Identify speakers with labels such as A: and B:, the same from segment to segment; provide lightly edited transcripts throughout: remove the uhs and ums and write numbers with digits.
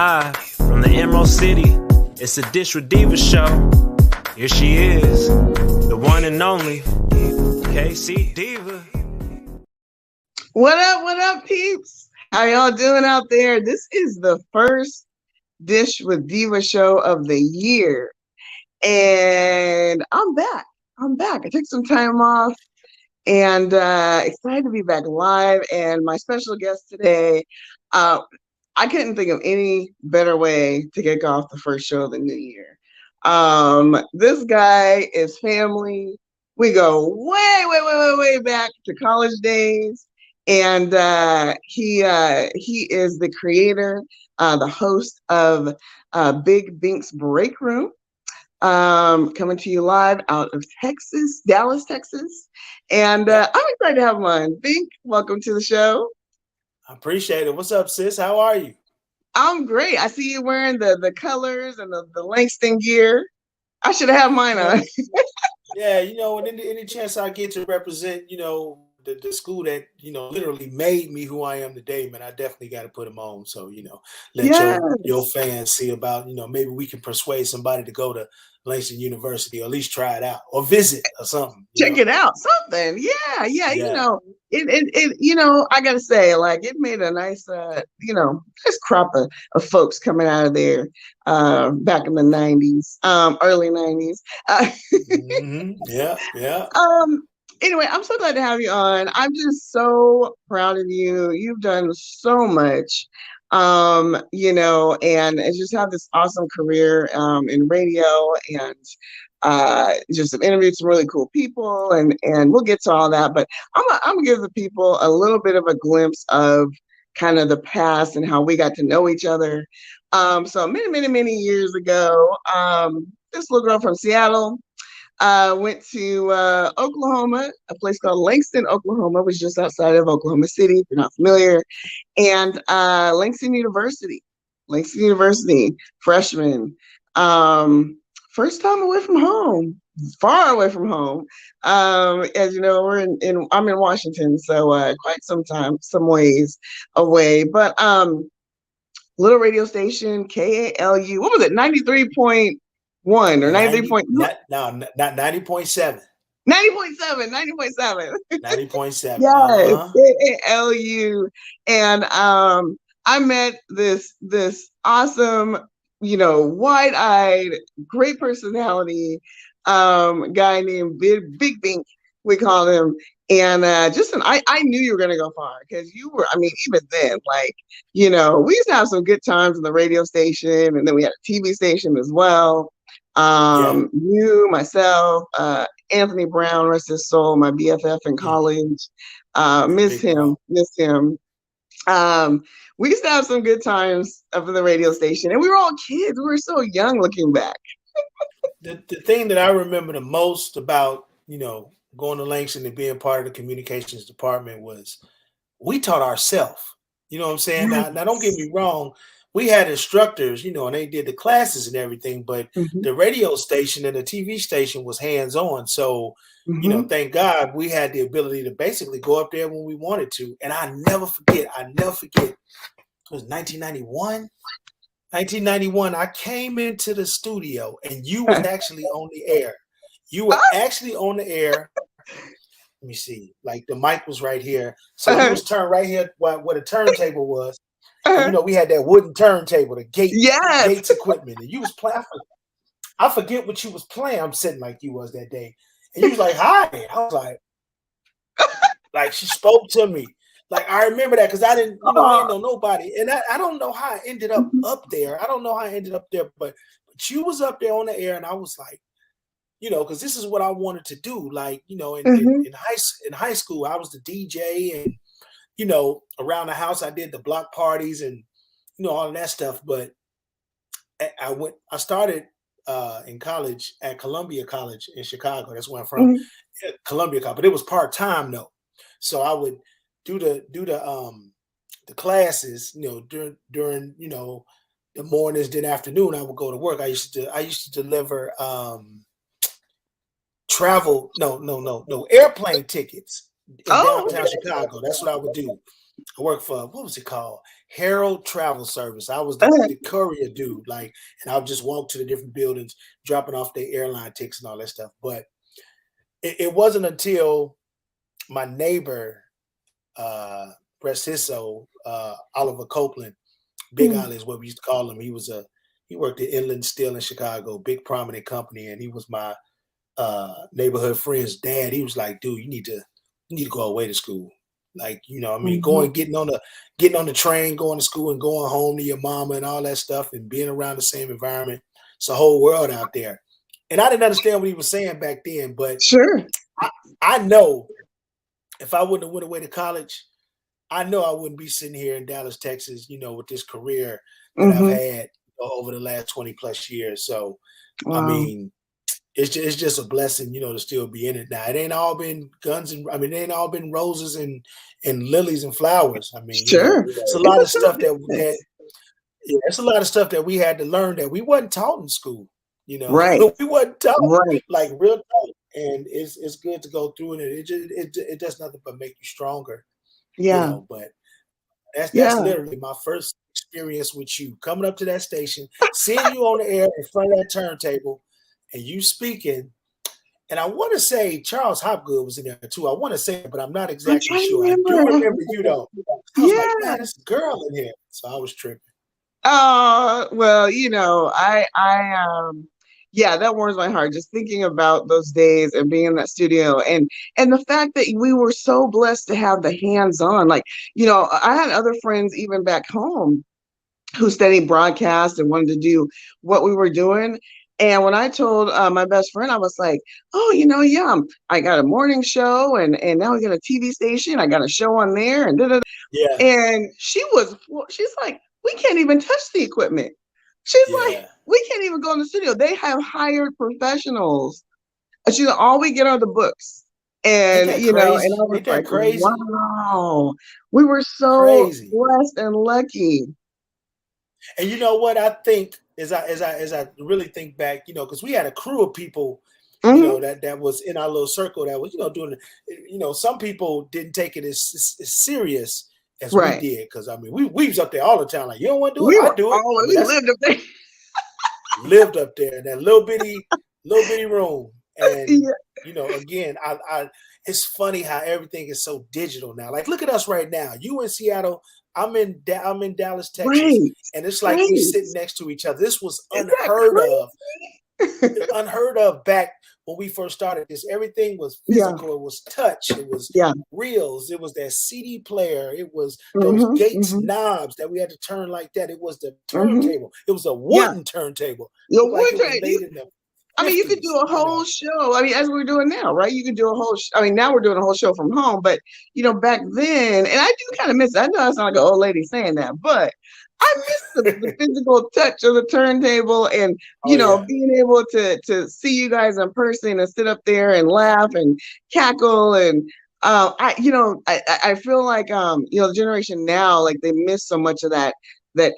A: Live from the Emerald City, it's a Dish with Deeva Show. Here she is, the one and only K-Cee Deeva.
B: What up, peeps? How y'all doing out there? This is the first Dish with Deeva show of the year. And I'm back. I took some time off and excited to be back live. And my special guest today, I couldn't think of any better way to kick off the first show of the new year. This guy is family. We go way back to college days. And he is the creator, the host of Big Bink's Break Room, coming to you live out of Texas, Dallas, Texas. And I'm excited to have him on. Bink, welcome to the show.
C: I appreciate it. What's up, sis? How are you?
B: I'm great. I see you wearing the colors and the Langston gear. I should have mine on.
C: Yeah, and any chance I get to represent, the school that, literally made me who I am today, man, I definitely got to put them on. So, let your fans see about, maybe we can persuade somebody to go to Langston University or at least try it out or visit or something.
B: Check it out. Something. Yeah. It I got to say, like, it made a nice, nice crop of folks coming out of there back in the 90s, early 90s.
C: Yeah.
B: Anyway, I'm so glad to have you on. I'm just so proud of you. You've done so much, and just have this awesome career in radio and just some interviews with some really cool people, and we'll get to all that. But I'm gonna give the people a little bit of a glimpse of kind of the past and how we got to know each other. So many years ago, this little girl from Seattle went to Oklahoma, a place called Langston, Oklahoma, which is just outside of Oklahoma City, if you're not familiar. And Langston University, freshman, first time away from home, far away from home. As you know, I'm in Washington, so quite some ways away. But little radio station, KALU, what was it, 93.1 or 93.9?
C: No, not 90.7.
B: 90.7.
C: 90.7.
B: Yes, KALU. And I met this awesome, wide-eyed, great personality guy named Big Bink, we call him. And I knew you were gonna go far because you were, even then, we used to have some good times on the radio station, and then we had a TV station as well. You, myself, Anthony Brown, rest his soul, my BFF in college. Miss him. We used to have some good times up in the radio station, and we were all kids. We were so young looking back.
C: The thing that I remember the most about, going to Langston and being part of the communications department was we taught ourselves. You know what I'm saying? Now, don't get me wrong. We had instructors, and they did the classes and everything, but the radio station and the TV station was hands-on. So, thank God we had the ability to basically go up there when we wanted to. And I never forget, it was 1991. 1991, I came into the studio and you was actually on the air. You were actually on the air. Let me see. Like the mic was right here. So it was turned right here where the turntable was. And, we had that wooden turntable, the Gates equipment. And you was playing. I forget what you was playing. I'm sitting like you was that day. And you was like, hi. I was like she spoke to me. Like, I remember that because I didn't know nobody. And I don't know how I ended up there. But you was up there on the air, and I was like, because this is what I wanted to do. Like, in high school, I was the DJ, and around the house, I did the block parties and, all of that stuff. But I started in college at Columbia College in Chicago. That's where I'm from, Columbia College. But it was part-time though. So I would do the classes, during the mornings, then afternoon, I would go to work. I used to deliver airplane tickets in downtown Chicago. That's what I would do. I worked for, what was it called? Herald Travel Service. I was
B: Uh-huh.
C: the courier dude, like, and I would just walk to the different buildings, dropping off their airline tickets and all that stuff. But it wasn't until my neighbor, rest his soul, Oliver Copeland, Big
B: Mm.
C: Ollie is what we used to call him. He worked at Inland Steel in Chicago, big prominent company, and he was my neighborhood friend's dad. He was like, dude, you need to go away to school. Like, I mean,
B: Mhm.
C: getting on the train, going to school and going home to your mama and all that stuff and being around the same environment. It's a whole world out there. And I didn't understand what he was saying back then, but
B: Sure.
C: I know if I wouldn't have went away to college, I know I wouldn't be sitting here in Dallas, Texas, with this career that I've
B: Mhm.
C: had over the last 20 plus years. So, I
B: Wow.
C: mean, it's just a blessing, to still be in it now. It ain't all been guns and it ain't all been roses and lilies and flowers. I mean,
B: Sure.
C: it's a
B: It's
C: lot
B: a
C: of
B: tough
C: stuff that
B: business.
C: it's a lot of stuff that we had to learn that we wasn't taught in school.
B: Right.
C: We wasn't taught
B: Right.
C: like real taught, and it's good to go through it. It does nothing but make you stronger,
B: Yeah.
C: But that's
B: Yeah.
C: literally my first experience with you coming up to that station, seeing you on the air in front of that turntable, and you speaking. And I want to say Charles Hopgood was in there too. I want to say, but I'm not
B: I'm
C: exactly
B: trying to
C: sure. I do
B: remember.
C: remember you though. I was like,
B: Yeah.
C: man, there's a girl in here. So I was tripping.
B: Well, yeah, that warms my heart just thinking about those days and being in that studio and the fact that we were so blessed to have the hands-on. Like, I had other friends even back home who studied broadcast and wanted to do what we were doing. And when I told my best friend, I was like, "Oh, yeah, I got a morning show, and now we got a TV station. I got a show on there, and da-da-da."
C: Yeah,
B: And she's like, "We can't even touch the equipment." She's like,
C: yeah.
B: "We can't even go in the studio. They have hired professionals. All we get are the books."
C: Ain't
B: And
C: that
B: and
C: crazy?
B: I was
C: Ain't that
B: like,
C: crazy?
B: "Wow, we were so
C: Crazy.
B: blessed and lucky."
C: And you know what I think as I really think back, because we had a crew of people,
B: Hmm.
C: that was in our little circle that was, doing, some people didn't take it as serious as we
B: Right.
C: did. Because I mean, we was up there all the time, like, you don't want to do it,
B: We
C: I
B: were
C: do it.
B: all
C: I mean,
B: we
C: that's
B: lived up there.
C: lived up there in that little bitty room. And
B: Yeah.
C: again, I it's funny how everything is so digital now. Like, look at us right now. You in Seattle, I'm in Dallas, Texas,
B: Right.
C: and it's like we
B: Right.
C: sitting next to each other. This was
B: Is that crazy?
C: unheard of back when we first started this. Everything was
B: Yeah.
C: physical. It was touch. It was
B: Yeah.
C: reels. It was that CD player. It was those
B: Hmm.
C: gates
B: Hmm.
C: knobs that we had to turn like that. It was the
B: Hmm.
C: turntable. It was a
B: Yeah.
C: wooden turntable.
B: The
C: Looked like it was
B: wood.
C: made in the
B: I mean, you could do
C: 50s.
B: a whole show. I mean, as we're doing now, right? You could do a whole. I mean, now we're doing a whole show from home, but back then, and I do kind of miss it. I know I sound like an old lady saying that, but I miss the physical touch of the turntable and
C: Oh yeah.
B: being able to see you guys in person and sit up there and laugh and cackle and I feel like the generation now, like, they miss so much of that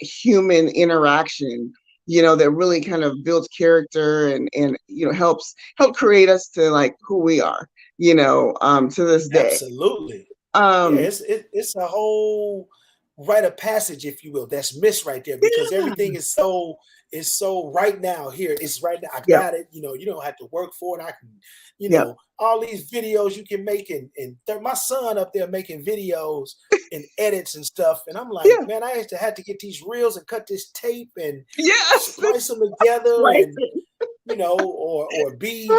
B: human interaction, that really kind of builds character and help create us to like who we are, to this day.
C: Absolutely. Yeah,
B: Um,
C: it's a whole rite of passage, if you will, that's missed right there because
B: yeah,
C: everything is so right now here. It's right now. I
B: yeah,
C: got it. You don't have to work for it. I can,
B: yeah,
C: all these videos you can make and my son up there making videos and edits and stuff. And I'm like,
B: yeah,
C: man, I used to have to get these reels and cut this tape and
B: yes,
C: splice them together
B: right.
C: and or be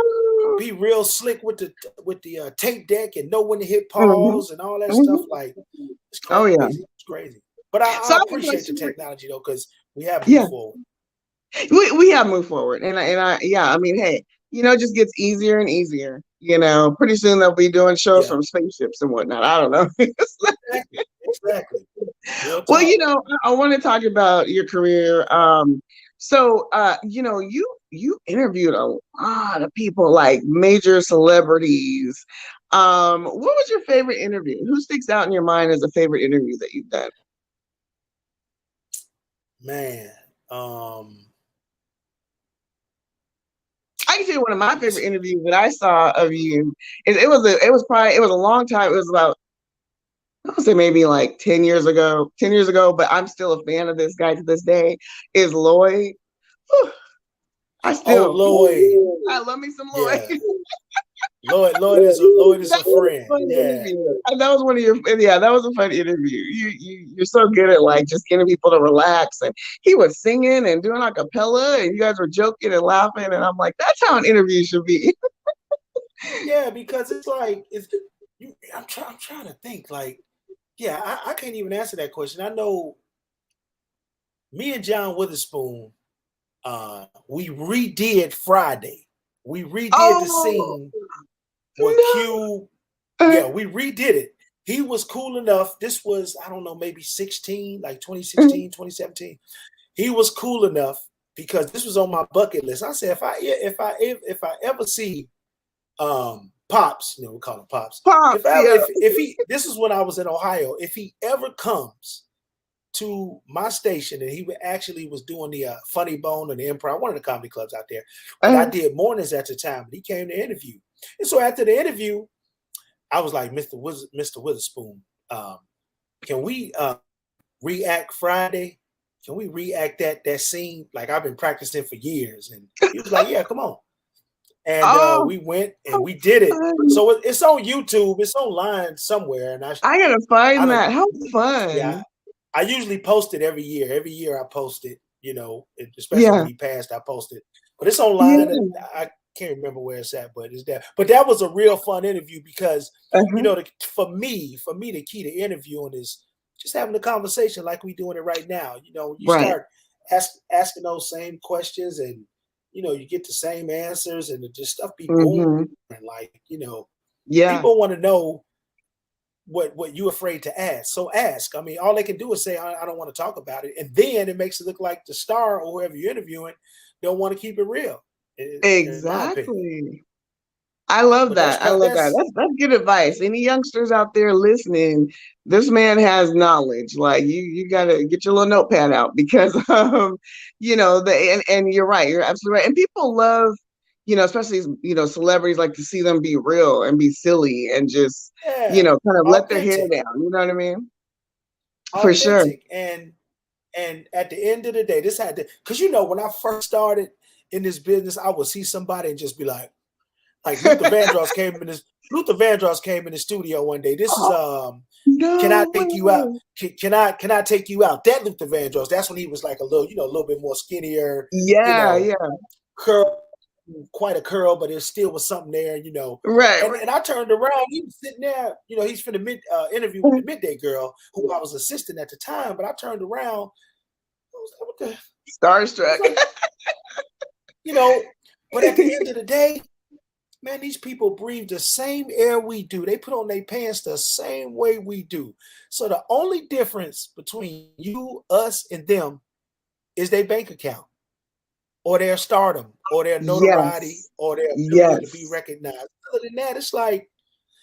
C: real slick with the tape deck and know when to hit
B: Mhm,
C: pause and all that stuff.
B: mhm.
C: Like, it's
B: Oh yeah.
C: crazy. It's crazy. But
B: So
C: I
B: I have a
C: appreciate the
B: question.
C: technology though, because we have
B: Yeah,
C: moved forward.
B: we have moved forward, and I yeah, I mean, hey, it just gets easier and easier. Pretty soon they'll be doing shows
C: Yeah,
B: from spaceships and whatnot. I don't know.
C: exactly. Exactly. Real
B: Well,
C: talk.
B: I want to talk about your career. So you interviewed a lot of people, like major celebrities. What was your favorite interview? Who sticks out in your mind as a favorite interview that you've done?
C: Man. Um
B: I can tell you one of my favorite interviews that I saw of you. It was a long time. It was about I would say maybe like 10 years ago, but I'm still a fan of this guy to this day, is Lloyd. Whew.
C: Oh, Lloyd.
B: I love me some Lloyd.
C: Yeah. Lloyd is a friend. Yeah.
B: That was one of your, that was a fun interview. You're so good at like just getting people to relax. And he was singing and doing a cappella, and you guys were joking and laughing. And I'm like, that's how an interview should be.
C: Yeah, because it's like I'm trying to think. Like, yeah, I can't even answer that question. I know me and John Witherspoon, we redid Friday. We redid the scene with Q. Yeah, we redid it. He was cool enough. This was, I don't know, maybe 16, like 2016, 2017. He was cool enough because this was on my bucket list. I said, if I ever see Pops, we call him Pops. If he, this is when I was in Ohio. If he ever comes to my station, and he was doing the Funny Bone and the Improv, one of the comedy clubs out there. But I did mornings at the time, but he came to interview. And so after the interview, I was like, Mr. Witherspoon, can we react Friday? Can we react that scene? Like I've been practicing for years. And he was like, yeah, come on. And we went and we did it. So it's on YouTube. It's online somewhere. And I
B: gotta find that. How fun.
C: Yeah. I usually post it every year. Every year I post it, especially when he passed, I post it. But it's online. Yeah. I can't remember where it's at, but it's there. But that was a real fun interview because, for me, the key to interviewing is just having a conversation like we're doing it right now. You start asking those same questions and, you get the same answers and just stuff be boring. Like, people want to know what you're afraid to ask. So ask. I mean, all they can do is say, I don't want to talk about it. And then it makes it look like the star or whoever you're interviewing don't want to keep it real.
B: Exactly. I love that. That's good advice. Any youngsters out there listening, this man has knowledge. Like you gotta get your little notepad out because and you're right, you're absolutely right. And people love, especially celebrities like to see them be real and be silly and just kind of let their hair down. You know what I mean? For sure.
C: And at the end of the day, this had to, because when I first started in this business, I would see somebody and just be like Luther Vandross came in the studio one day. This is can I take you out? Can I take you out? That Luther Vandross. That's when he was like a little bit more skinnier.
B: Yeah.
C: Curl, quite a curl, but it still was something there.
B: Right.
C: And I turned around. He was sitting there. He's for the interview with the Midday Girl, who I was assisting at the time. But I turned around. I was like, what the
B: starstruck.
C: But at the end of the day, man, these people breathe the same air we do. They put on their pants the same way we do. So the only difference between you, us, and them is their bank account or their stardom or their notoriety or their ability to be recognized. Other than that, it's like,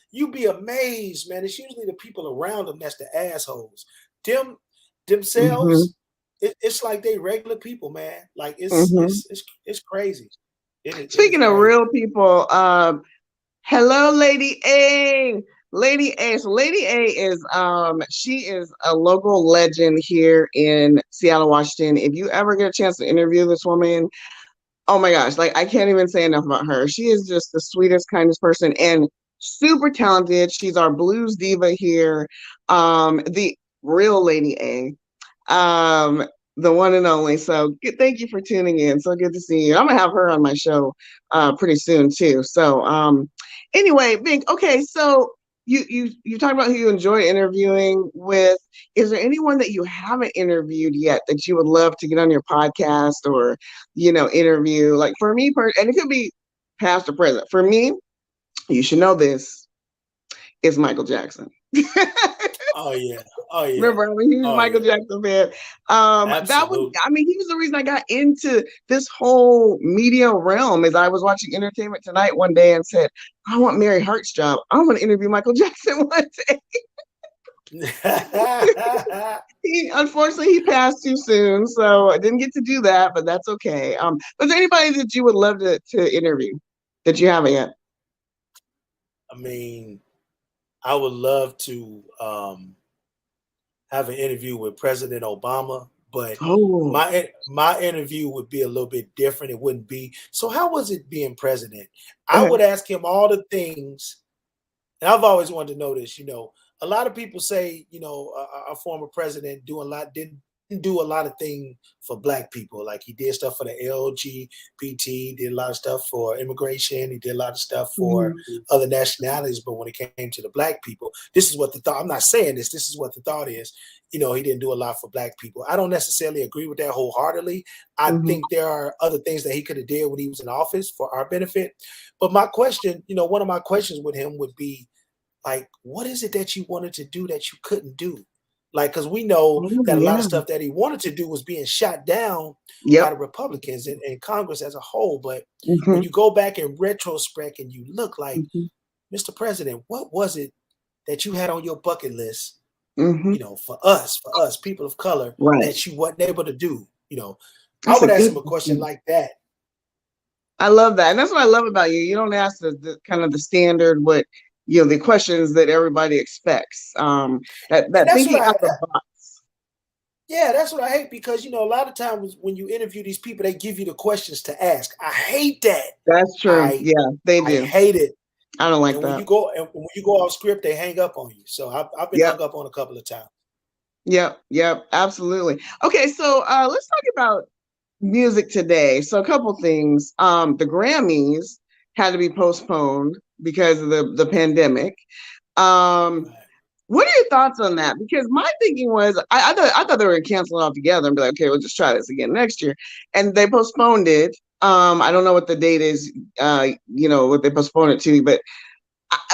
C: you'd be amazed, man. It's usually the people around them that's the assholes. Themselves, it's like they regular people, man. Like it's crazy.
B: Speaking of real people, hello, Lady A. Lady A. So Lady A is she is a local legend here in Seattle, Washington. If you ever get a chance to interview this woman, oh my gosh, like I can't even say enough about her. She is just the sweetest, kindest person and super talented. She's our blues diva here. The real Lady A. The one and only. So thank you for tuning in. So good to see you. I'm gonna have her on my show pretty soon too. So anyway, Bink, okay, so you talked about who you enjoy interviewing with. Is there anyone that you haven't interviewed yet that you would love to get on your podcast or interview? Like for me, and it could be past or present. For me, you should know this, is Michael Jackson.
C: Oh yeah.
B: Remember, I'm a huge Michael Jackson fan. He was the reason I got into this whole media realm. As I was watching Entertainment Tonight one day and said, I want Mary Hart's job. I want to interview Michael Jackson one day. Unfortunately, he passed too soon, so I didn't get to do that, but that's okay. Was there anybody that you would love to interview that you haven't yet?
C: I mean, I would love to have an interview with President Obama, but
B: Oh,
C: my interview would be a little bit different. It wouldn't be, so how was it being president? I would ask him all the things, and I've always wanted to know this. A lot of people say, our former president didn't do a lot of things for Black people. Like, he did stuff for the LGBT, did a lot of stuff for immigration, he did a lot of stuff for other nationalities. But when it came to the Black people, this is what the thought. I'm not saying this. This is what the thought is. He didn't do a lot for Black people. I don't necessarily agree with that wholeheartedly. I think there are other things that he could have did when he was in office for our benefit. But my question, one of my questions with him would be, like, what is it that you wanted to do that you couldn't do? Like, because we know that a lot of stuff that he wanted to do was being shot down by the Republicans and Congress as a whole. But when you go back in retrospect and you look like, Mr. President, what was it that you had on your bucket list, for us, people of color, that you wasn't able to do? I would ask him a question like that.
B: I love that. And that's what I love about you. You don't ask the kind of the standard, the questions that everybody expects. That thinking out of the box.
C: Yeah, that's what I hate, because a lot of times when you interview these people, they give you the questions to ask. I hate that.
B: That's true. They do.
C: I hate it.
B: I don't like that.
C: When you go off script, they hang up on you. So I've been hung up on a couple of times.
B: Yep, absolutely. Okay, so let's talk about music today. So a couple things. The Grammys had to be postponed because of the pandemic. What are your thoughts on that? Because my thinking was, I thought they were going to cancel it altogether and be like, okay, we'll just try this again next year. And they postponed it. I don't know what the date is, what they postponed it to, but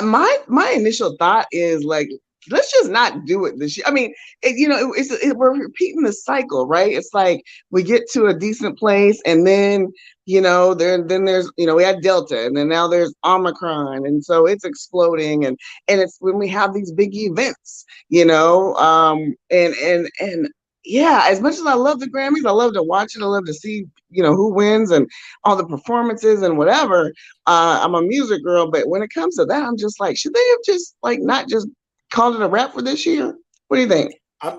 B: my initial thought is like, let's just not do it this year. I mean, we're repeating the cycle, right? It's like we get to a decent place, and then then there's we had Delta, and then now there's Omicron, and so it's exploding, and it's when we have these big events, and yeah, as much as I love the Grammys, I love to watch it. I love to see, who wins and all the performances and whatever. I'm a music girl, but when it comes to that, I'm just like, should they have just not just called it a wrap for this year? What do you think?
C: I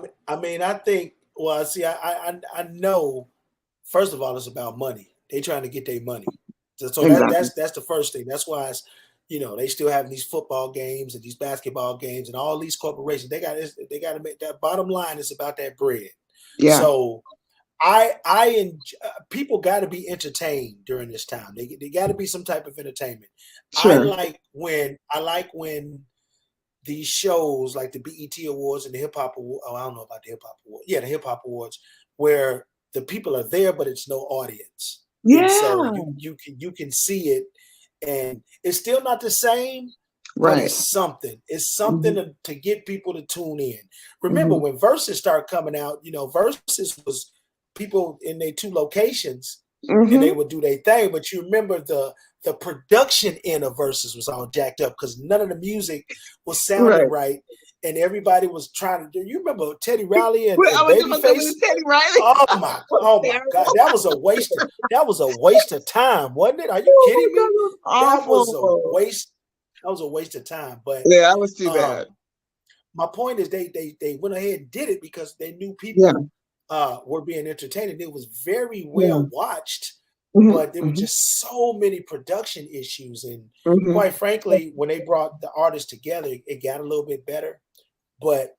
C: think, well, see, I know, first of all, it's about money. They're trying to get their money. So exactly. That's the first thing. That's why it's, they still having these football games and these basketball games and all these corporations. They got to make that bottom line is about that bread. Yeah. So people got to be entertained during this time. They got to be some type of entertainment. Sure. I like when these shows like the BET Awards and the Hip Hop Awards. Oh, I don't know about the Hip Hop Awards. Yeah, the Hip Hop Awards, where the people are there, but it's no audience. Yeah. And so you can see it, and it's still not the same. Right. But it's something. It's something to get people to tune in. Remember when Versus started coming out, Versus was people in their two locations and they would do their thing. But you remember the production end of Versus was all jacked up because none of the music was sounding right. And everybody was trying to do. You remember Teddy Riley and Babyface? Teddy Riley. Oh my God, that was a waste. That was a waste of time, wasn't it? Are you kidding me? That was a waste. That was a waste of time. But
B: yeah, that was too bad.
C: My point is they went ahead and did it because they knew people were being entertained, and it was very well watched. But there were just so many production issues, and quite frankly, when they brought the artists together, it got a little bit better. But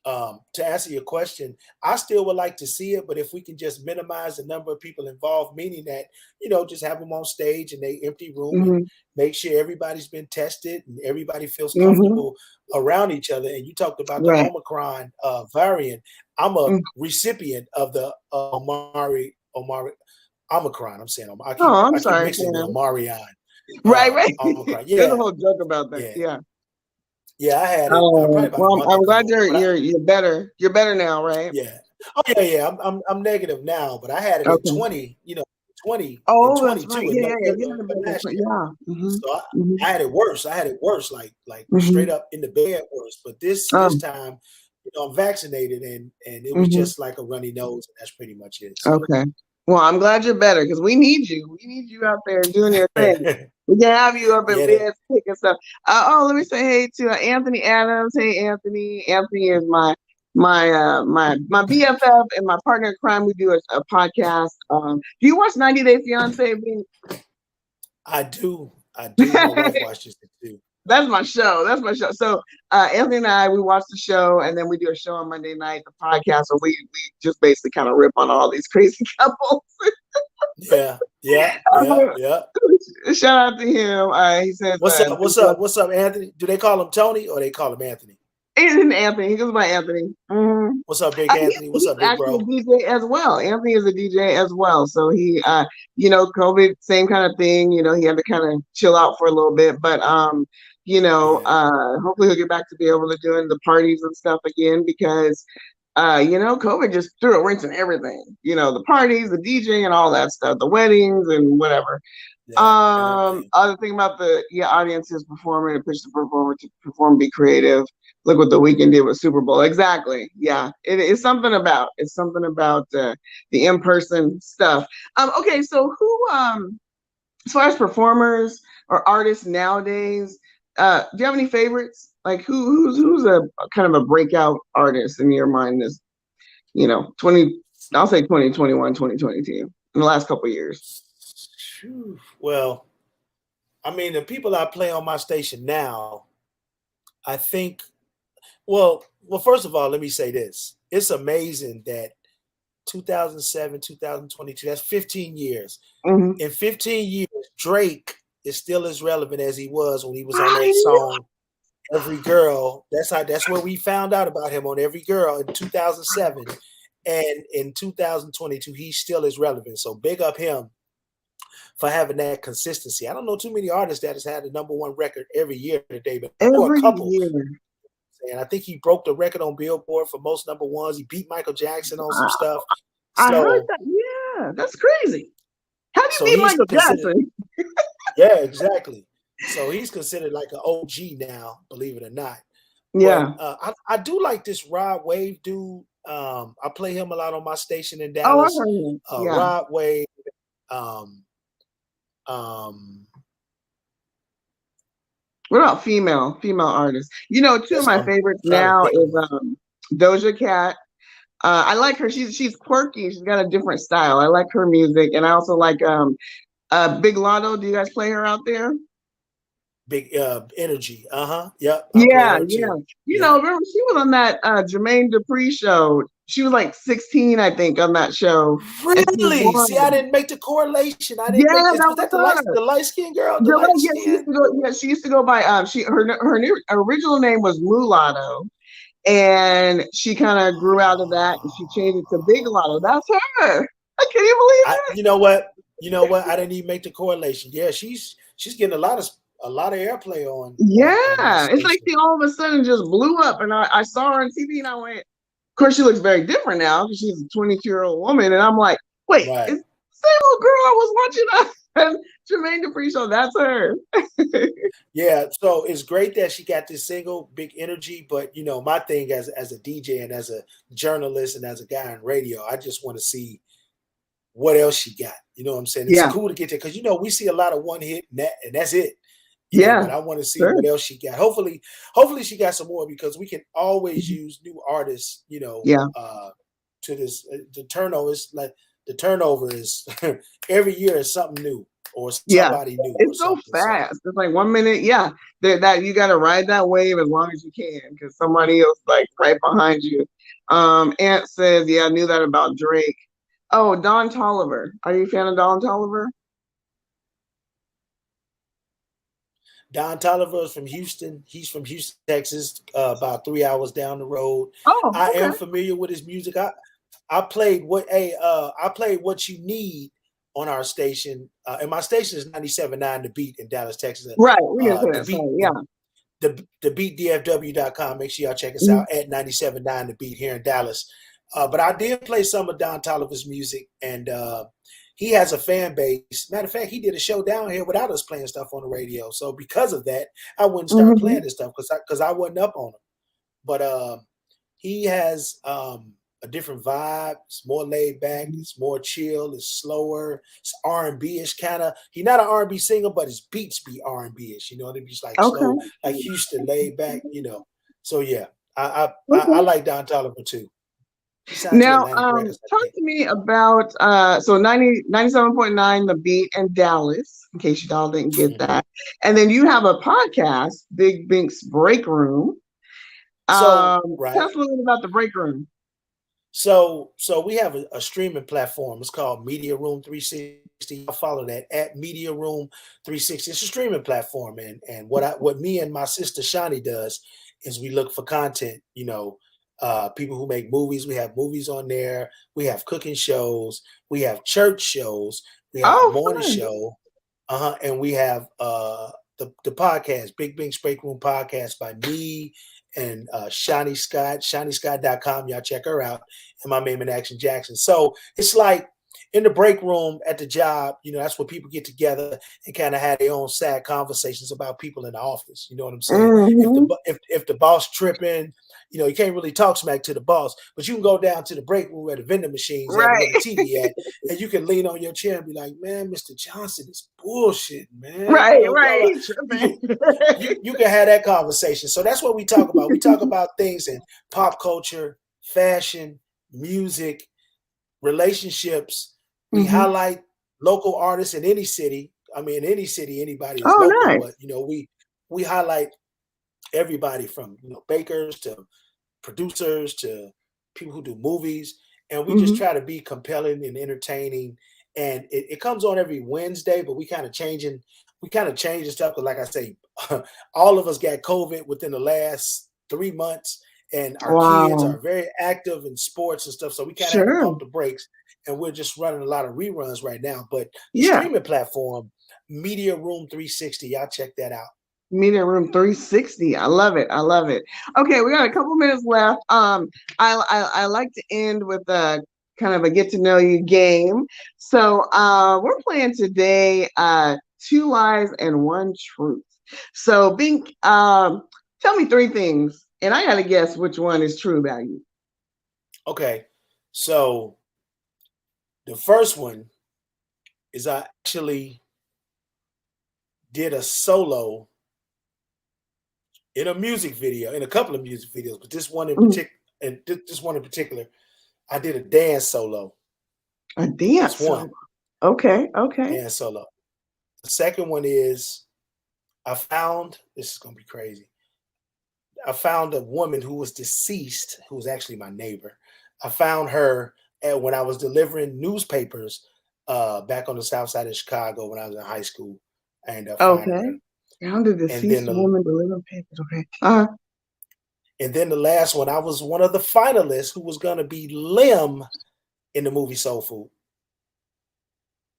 C: to answer your question, I still would like to see it, but if we can just minimize the number of people involved, meaning that, just have them on stage in an empty room and make sure everybody's been tested and everybody feels comfortable around each other. And you talked about the Omicron variant. I'm a recipient of the Omicron. I'm saying I keep mixing with Omarion.
B: Right.
C: Omicron. Yeah.
B: There's a whole joke about that. Yeah.
C: Yeah, I had it.
B: Well, I'm glad you're better. You're better now, right?
C: Yeah. Oh yeah. I'm negative now, but I had it at 20. 20. Oh, 22. Right. So I had it worse. Like straight up in the bed worse. But this time, I'm vaccinated, and it was just like a runny nose, and that's pretty much it. So,
B: okay. Well, I'm glad you're better because we need you. We need you out there doing your thing. We can have you up in
C: Yeah,
B: bed picking stuff. Let me say hey to Anthony Adams. Hey, Anthony. Anthony is my BFF and my partner in crime. We do a podcast. Do you watch 90 Day Fiance?
C: I do. I do. My wife watches it too.
B: That's my show. That's my show. So Anthony and I, we watch the show, and then we do a show on Monday night, the podcast, where we just basically kind of rip on all these crazy couples.
C: Yeah.
B: Shout out to him. He says,
C: What's up, Anthony? Do they call him Tony or they call him Anthony?
B: Isn't Anthony? He goes by Anthony. Mm-hmm.
C: What's up, Big Anthony? What's up, big bro?
B: He's actually a DJ as well. Anthony is a DJ as well. So he, COVID, same kind of thing. He had to kind of chill out for a little bit, but hopefully he'll get back to be able to doing the parties and stuff again because, COVID just threw a wrench in everything. The parties, the DJ, and all that stuff, the weddings and whatever. Other thing about the audience is performing and push the performer to perform, be creative. Look what the Weeknd did with Super Bowl. Exactly. Yeah, it's something about the in-person stuff. Okay, so who as far as performers or artists nowadays, do you have any favorites? Like who's a kind of a breakout artist in your mind? Is 2021, 2022 in the last couple of years.
C: Well, I mean, the people I play on my station now, I think. Well, first of all, let me say this. It's amazing that 2007, 2022, that's 15 years.
B: Mm-hmm.
C: In 15 years, Drake is still as relevant as he was when he was on that song, Every Girl. That's where we found out about him, on Every Girl in 2007. And in 2022, he's still as relevant. So big up him for having that consistency. I don't know too many artists that has had a #1 record every year today, but
B: every
C: a couple.
B: year.
C: And I think he broke the record on Billboard for most #1s. He beat Michael Jackson on some stuff.
B: I heard that. Yeah, that's crazy. How do you beat Michael Jackson?
C: Yeah, exactly. So he's considered like an OG now, believe it or not.
B: Yeah.
C: But, I do like this Rod Wave dude. I play him a lot on my station in Dallas.
B: Oh, I heard him. Yeah.
C: Rod Wave.
B: What about female artists? Two of my favorites now is Doja Cat. I like her. She's quirky. She's got a different style. I like her music, and I also like Big Lotto. Do you guys play her out there?
C: Big Energy. Yep.
B: Yeah. Remember she was on that Jermaine Dupri show. She was like 16, I think, on that show.
C: Really? See, I didn't make the correlation. I didn't make this. Was that the light-skinned girl?
B: She used to go by her original name was Mulatto, and she kind of grew out of that and she changed it to Big Lotto. That's her. Can you believe it?
C: You know what? I didn't even make the correlation. Yeah, she's getting a lot of airplay on.
B: Yeah, it's like she all of a sudden just blew up, and I saw her on TV, and I went. Of course, she looks very different now because she's a 22-year-old woman, and I'm like, wait,
C: right.
B: Is the same old girl I was watching on Jermaine Dupri show? That's her.
C: Yeah, so it's great that she got this single, Big Energy. But my thing as a DJ and as a journalist and as a guy on radio, I just want to see what else she got. You know what I'm saying? It's cool to get there because we see a lot of one hit and that's it. But I want to see what else she got. Hopefully she got some more because we can always use new artists. To this the turnover is every year is something new or somebody new.
B: It's so fast. It's like 1 minute. Yeah, that you got to ride that wave as long as you can because somebody else like right behind you. Ant says, I knew that about Drake. Oh, Don Toliver. Are you a fan of Don Toliver?
C: Don Toliver is from Houston. He's from Houston, Texas, about 3 hours down the road.
B: Oh, okay.
C: I am familiar with his music. I played What You Need on our station, and my station is 97.9 The Beat in Dallas, Texas.
B: Right.
C: The Beat DFW.com. Make sure y'all check us out at 97.9 The Beat here in Dallas. But I did play some of Don Toliver's music, and he has a fan base. Matter of fact, he did a show down here without us playing stuff on the radio. So because of that, I wouldn't start playing this stuff because I wasn't up on him. But he has a different vibe. It's more laid back. It's more chill. It's slower. It's R&B-ish kind of. He's not an R&B singer, but his beats be R&B-ish. You know, they be like
B: Okay.
C: slow, like Houston, laid back. You know. So yeah, I
B: Okay.
C: like Don Toliver too.
B: Now, talk to me about so 97.9 The Beat in Dallas, in case y'all didn't get that. And then you have a podcast, Big Bink's Break Room. Tell us a little bit about the Break Room.
C: So we have a streaming platform. It's called Media Room 360. I'll follow that at Media Room 360. It's a streaming platform, and what me and my sister Shani does is we look for content. You know, people who make movies. We have movies on there. We have cooking shows. We have church shows. We have a morning show. And we have the podcast, Big Bink's Break Room podcast by me and Shani Scott, ShaniScott.com. Y'all check her out. And my man, Action Jackson. So it's like in the break room at the job, you know, that's where people get together and kind of have their own sad conversations about people in the office. You know what I'm saying?
B: Mm-hmm.
C: If the boss tripping, you know, you can't really talk smack to the boss, but you can go down to the break room where the vending machines at, where the TV at, and you can lean on your chair and be like, man, Mr. Johnson is bullshit, man.
B: Right.
C: You can have that conversation. So that's what we talk about. We talk about things in pop culture, fashion, music, relationships. We highlight local artists in any city. I mean, in any city, anybody is local, nice. But you know, we highlight everybody from, you know, bakers to producers to people who do movies, and we just try to be compelling and entertaining. And it comes on every Wednesday, but we kind of changing stuff because, like I say, all of us got COVID within the last 3 months, and our kids are very active in sports and stuff. So we kind of have to pump the brakes, and we're just running a lot of reruns right now. But the streaming platform, Media Room 360, y'all check that out.
B: Media Room 360. I love it. Okay, we got a couple minutes left. I like to end with a kind of a get to know you game. So we're playing today 2 lies and 1 truth. So Bink, tell me 3 things, and I gotta guess which one is true about you.
C: Okay, so the first one is I actually did a solo in a music video, in a couple of music videos, but this one in particular, I did a dance solo.
B: A dance solo. Okay.
C: Dance solo. The second one is this is gonna be crazy. I found a woman who was deceased, who was actually my neighbor. I found her when I was delivering newspapers back on the south side of Chicago when I was in high school. And found her.
B: Found a deceased woman delivering papers. Okay.
C: And then the last one, I was one of the finalists who was going to be Lim in the movie Soul Food.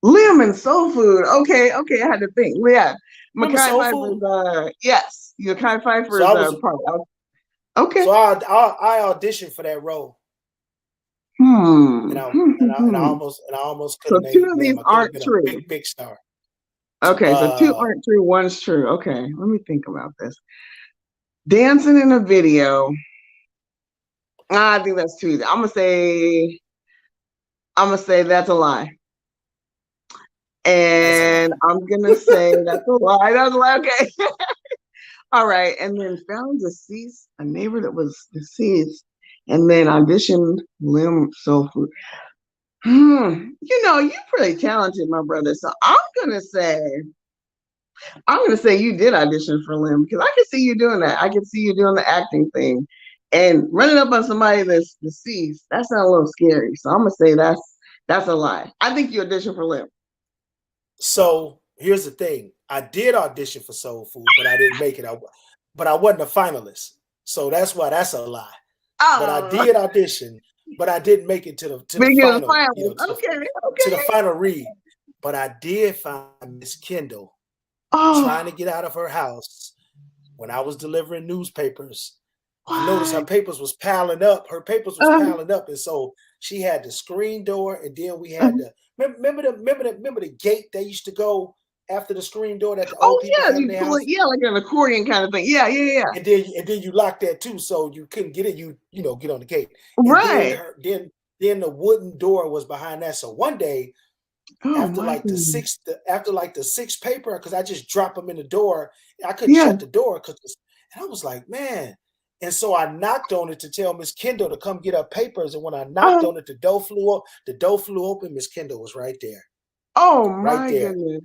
B: Lim and Soul Food. Okay. I had to think. Yeah. Mekhi Phifer's, yes. Mekhi Phifer's part. Okay.
C: So I auditioned for that role. And I almost couldn't make it.
B: So 2 of these aren't true.
C: Big star.
B: Okay, so 2 aren't true, 1's true. Okay, let me think about this. Dancing in a video. I think that's too easy. I'm gonna say that's a lie. And I'm gonna say that's a lie. That's a lie. Okay. All right. And then found a neighbor that was deceased, and then auditioned Lim Soul Food. You know, you're pretty talented, my brother. So I'm gonna say you did audition for Lim, because I can see you doing that. I can see you doing the acting thing, and running up on somebody that's deceased. That sounds a little scary. So I'm gonna say that's a lie. I think you auditioned for Lim.
C: So here's the thing: I did audition for Soul Food, but I didn't make it. But I wasn't a finalist, so that's why that's a lie. But I did audition. But I didn't make it to the final. You know, to the final read. But I did find Miss Kendall trying to get out of her house when I was delivering newspapers. I noticed her papers was piling up. And so she had the screen door, and then we had the remember the gate that used to go after the screen door that the
B: Oh
C: old people
B: yeah,
C: have in
B: you
C: their
B: pull
C: house?
B: it, yeah, like an accordion kind of thing. Yeah, yeah, yeah.
C: And then you lock that too, so you couldn't get it. You know, get on the gate. And
B: Right.
C: then the wooden door was behind that. So one day,
B: Oh
C: after
B: my
C: like
B: goodness.
C: the sixth paper, because I just dropped them in the door, I couldn't
B: Yeah.
C: shut the door and I was like, man. And so I knocked on it to tell Miss Kendall to come get her papers. And when I knocked
B: Oh,
C: on it, the door flew up. The door flew open. Miss Kendall was right there,
B: oh
C: right
B: my
C: there.
B: goodness.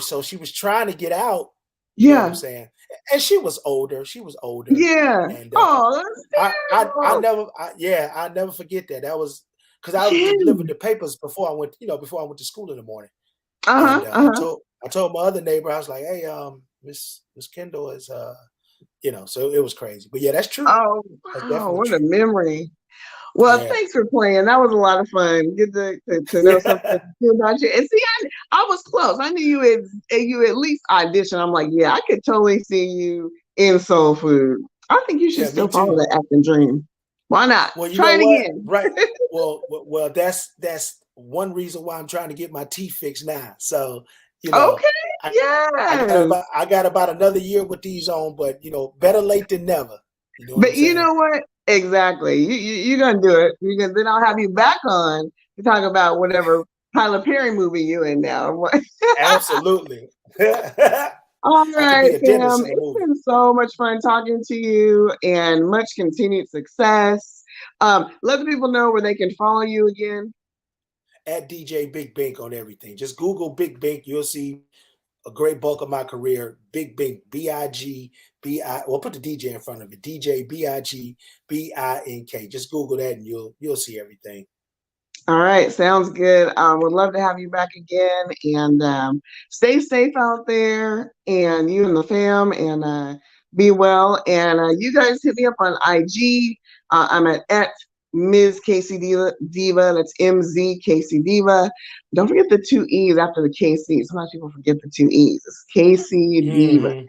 C: So she was trying to get out. You know what I'm
B: Yeah.
C: saying? And she was older. She was older.
B: Yeah.
C: And
B: Oh, that's terrible.
C: I never forget that. That was because I
B: Yeah.
C: delivered the papers before I went, before I went to school in the morning. And
B: Uh-huh. Uh-huh.
C: I told my other neighbor, I was like, hey, Miss Kendall is so it was crazy. But yeah, that's true.
B: Oh,
C: That's
B: wow,
C: definitely
B: what a
C: true.
B: memory. Well,
C: Yeah.
B: thanks for playing. That was a lot of fun. Good to know something about you. And see, I was close. I knew you at least audition. I'm like, yeah, I could totally see you in Soul Food. I think you should
C: Yeah, me
B: still follow
C: too.
B: that acting dream. Why not?
C: Well, you
B: Try
C: know
B: it
C: what?
B: again.
C: Right. Well, that's one reason why I'm trying to get my teeth fixed now. So,
B: Okay.
C: I,
B: Yes.
C: I got about another year with these on, but better late than never. You know what I'm
B: But you
C: saying?
B: know what? Exactly. You're gonna do it. Then I'll have you back on to talk about whatever Tyler Perry movie you in now.
C: Absolutely.
B: All
C: I could
B: right,
C: be a dentist
B: Tim.
C: in a
B: It's
C: movie.
B: been so much fun talking to you and much continued success. Let the people know where they can follow you again.
C: At DJ Big Bink on everything. Just Google Big Bink. You'll see a great bulk of my career. Big Bink, B-I-G-B-I. Well, put the DJ in front of it. DJ B-I-G-B-I-N-K. Just Google that and you'll see everything.
B: All right, sounds good. Would love to have you back again, and stay safe out there, and you and the fam, and be well. And you guys hit me up on IG. I'm at Ms. K-Cee Diva. That's MZ K-Cee Diva. Don't forget the two E's after the K-Cee. Sometimes people forget the two E's. It's K-Cee Diva.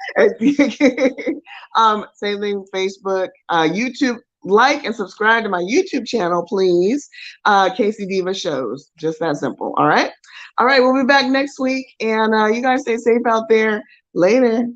B: Same thing, Facebook, YouTube. Like and subscribe to my YouTube channel, please. K-Cee Deeva Shows. Just that simple. All right. All right. We'll be back next week. And you guys stay safe out there. Later.